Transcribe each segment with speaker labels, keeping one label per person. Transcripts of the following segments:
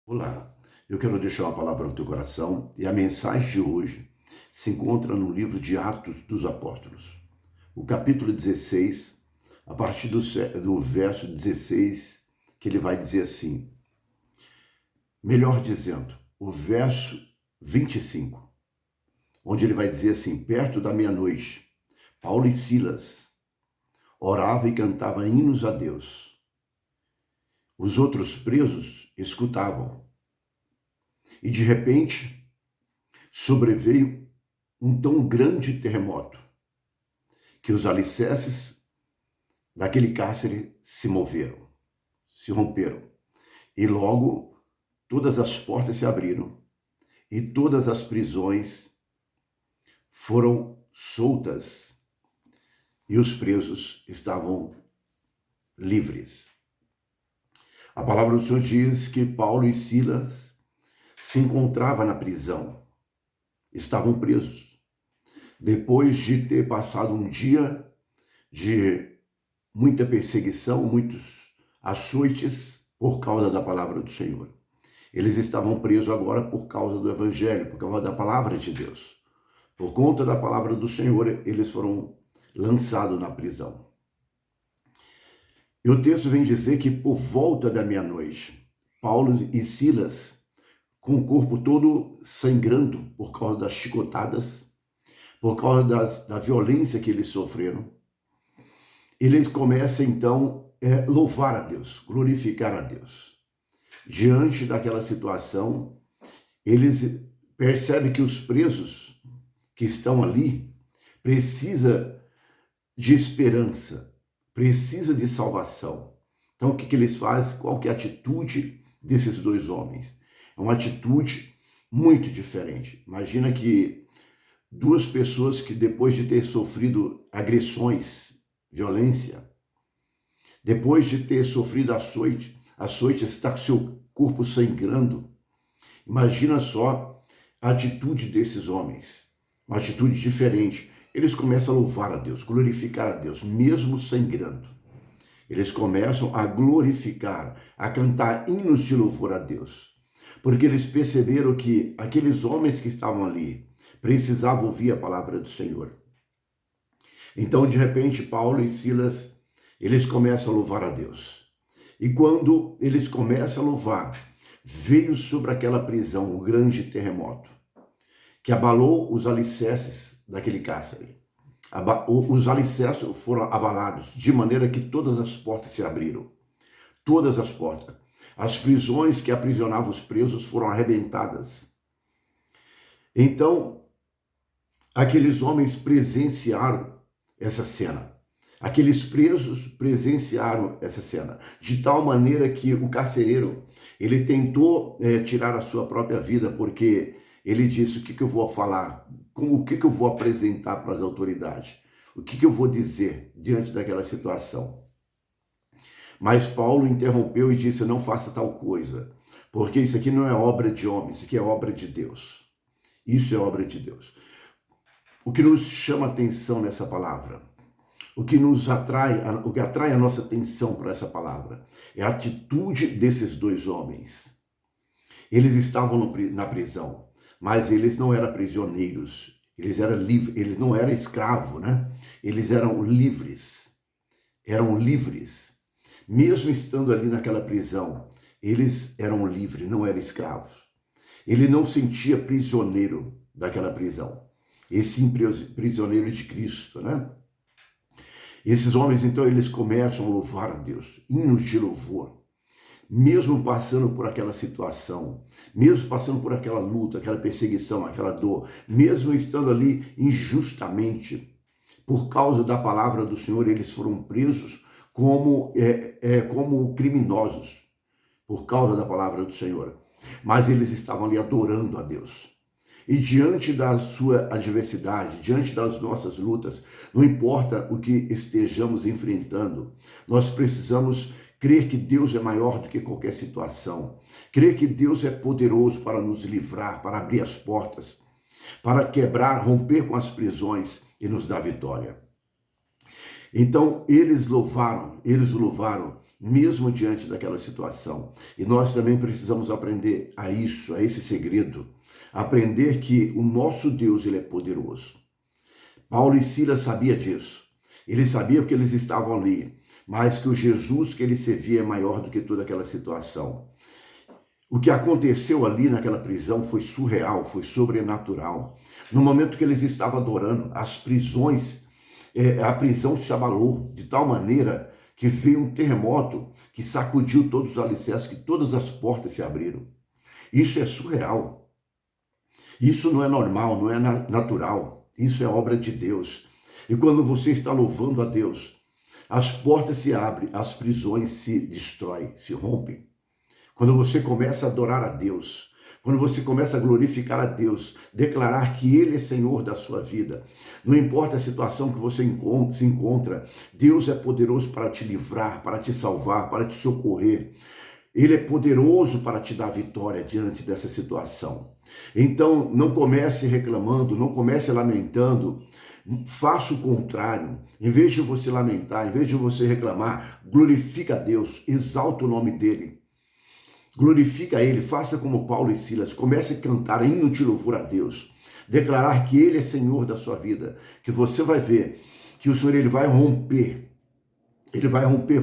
Speaker 1: Olá, eu quero deixar uma palavra no teu coração e a mensagem de hoje se encontra no livro de Atos dos Apóstolos, o capítulo 16, a partir do verso 16, que ele vai dizer assim, melhor dizendo, o verso 25, onde ele vai dizer assim, perto da meia-noite, Paulo e Silas oravam e cantavam hinos a Deus. Os outros presos escutavam. E de repente sobreveio um tão grande terremoto que os alicerces daquele cárcere se moveram, se romperam. E logo todas as portas se abriram e todas as prisões foram soltas e os presos estavam livres. A palavra do Senhor diz que Paulo e Silas se encontravam na prisão, estavam presos. Depois de ter passado um dia de muita perseguição, muitos açoites por causa da palavra do Senhor. Eles estavam presos agora por causa do Evangelho, por causa da palavra de Deus. Por conta da palavra do Senhor, eles foram lançados na prisão. E o texto vem dizer que por volta da meia-noite, Paulo e Silas, com o corpo todo sangrando por causa das chicotadas, por causa da violência que eles sofreram, eles começam então a louvar a Deus, glorificar a Deus. Diante daquela situação, eles percebem que os presos que estão ali precisam de esperança, precisam de salvação. Então o que eles fazem? Qual que é a atitude desses dois homens? É uma atitude muito diferente. Imagina que duas pessoas que depois de ter sofrido agressões, violência, depois de ter sofrido açoite está com seu corpo sangrando. Imagina só a atitude desses homens, uma atitude diferente. Eles começam a louvar a Deus, glorificar a Deus, mesmo sangrando. Eles começam a glorificar, a cantar hinos de louvor a Deus, porque eles perceberam que aqueles homens que estavam ali precisavam ouvir a palavra do Senhor. Então, de repente, Paulo e Silas, eles começam a louvar a Deus. E quando eles começam a louvar, veio sobre aquela prisão um grande terremoto, que abalou os alicerces daquele cárcere. Os alicerces foram abalados, de maneira que todas as portas se abriram. Todas as portas. As prisões que aprisionavam os presos foram arrebentadas. Então, aqueles homens presenciaram essa cena. Aqueles presos presenciaram essa cena. De tal maneira que o carcereiro, ele tentou tirar a sua própria vida, porque ele disse, o que eu vou falar? O que eu vou apresentar para as autoridades? O que eu vou dizer diante daquela situação? Mas Paulo interrompeu e disse, não faça tal coisa, porque isso aqui não é obra de homem, isso aqui é obra de Deus. Isso é obra de Deus. O que nos chama atenção nessa palavra, o que atrai a nossa atenção para essa palavra, é a atitude desses dois homens. Eles estavam na prisão, mas eles não eram prisioneiros, eles eram livres, eles não eram escravos, né? Eles eram livres. Mesmo estando ali naquela prisão, eles eram livres, não eram escravos. Ele não sentia prisioneiro daquela prisão, e sim prisioneiro de Cristo, né? Esses homens, então, eles começam a louvar a Deus, hinos de louvor, mesmo passando por aquela situação, mesmo passando por aquela luta, aquela perseguição, aquela dor, mesmo estando ali injustamente, por causa da palavra do Senhor, eles foram presos como criminosos, por causa da palavra do Senhor. Mas eles estavam ali adorando a Deus. E diante da sua adversidade, diante das nossas lutas, não importa o que estejamos enfrentando, nós precisamos crer que Deus é maior do que qualquer situação, crer que Deus é poderoso para nos livrar, para abrir as portas, para quebrar, romper com as prisões e nos dar vitória. Então eles louvaram mesmo diante daquela situação. E nós também precisamos aprender a isso, a esse segredo, aprender que o nosso Deus, ele é poderoso. Paulo e Silas sabiam disso. Eles sabiam que eles estavam ali, mas que o Jesus que ele servia é maior do que toda aquela situação. O que aconteceu ali naquela prisão foi surreal, foi sobrenatural. No momento que eles estavam adorando, a prisão se abalou de tal maneira que veio um terremoto que sacudiu todos os alicerces, que todas as portas se abriram. Isso é surreal. Isso não é normal, não é natural. Isso é obra de Deus. E quando você está louvando a Deus, as portas se abrem, as prisões se destroem, se rompem. Quando você começa a adorar a Deus, quando você começa a glorificar a Deus, declarar que Ele é Senhor da sua vida, não importa a situação que você se encontra, Deus é poderoso para te livrar, para te salvar, para te socorrer. Ele é poderoso para te dar vitória diante dessa situação. Então, não comece reclamando, não comece lamentando, faça o contrário. Em vez de você lamentar, em vez de você reclamar, glorifica a Deus, exalta o nome dEle. Glorifica Ele, faça como Paulo e Silas, comece a cantar hino de louvor a Deus, declarar que Ele é Senhor da sua vida, que você vai ver que o Senhor ele vai romper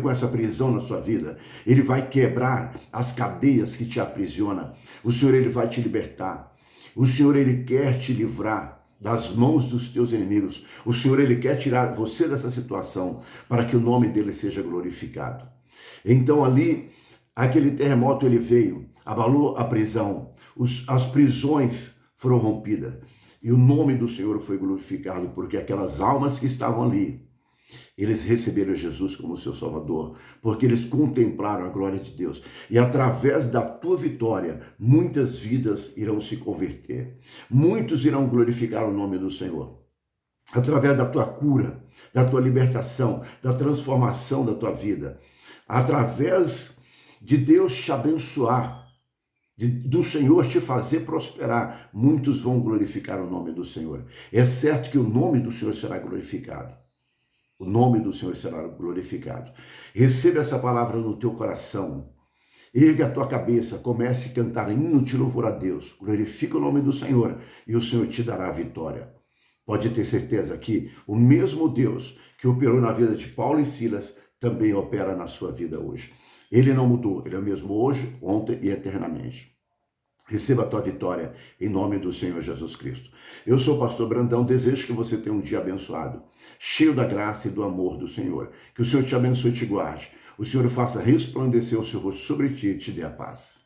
Speaker 1: com essa prisão na sua vida, Ele vai quebrar as cadeias que te aprisionam, o Senhor ele vai te libertar, o Senhor ele quer te livrar das mãos dos teus inimigos, o Senhor ele quer tirar você dessa situação, para que o nome dEle seja glorificado. Então ali, aquele terremoto ele veio, abalou a prisão, as prisões foram rompidas e o nome do Senhor foi glorificado, porque aquelas almas que estavam ali, eles receberam Jesus como seu Salvador, porque eles contemplaram a glória de Deus. E através da tua vitória, muitas vidas irão se converter, muitos irão glorificar o nome do Senhor. Através da tua cura, da tua libertação, da transformação da tua vida, através de Deus te abençoar, do Senhor te fazer prosperar, muitos vão glorificar o nome do Senhor. É certo que o nome do Senhor será glorificado. O nome do Senhor será glorificado. Receba essa palavra no teu coração. Ergue a tua cabeça, comece a cantar hino de louvor a Deus. Glorifica o nome do Senhor e o Senhor te dará a vitória. Pode ter certeza que o mesmo Deus que operou na vida de Paulo e Silas também opera na sua vida hoje. Ele não mudou, Ele é o mesmo hoje, ontem e eternamente. Receba a tua vitória em nome do Senhor Jesus Cristo. Eu sou o pastor Brandão, desejo que você tenha um dia abençoado, cheio da graça e do amor do Senhor. Que o Senhor te abençoe e te guarde. O Senhor faça resplandecer o seu rosto sobre ti e te dê a paz.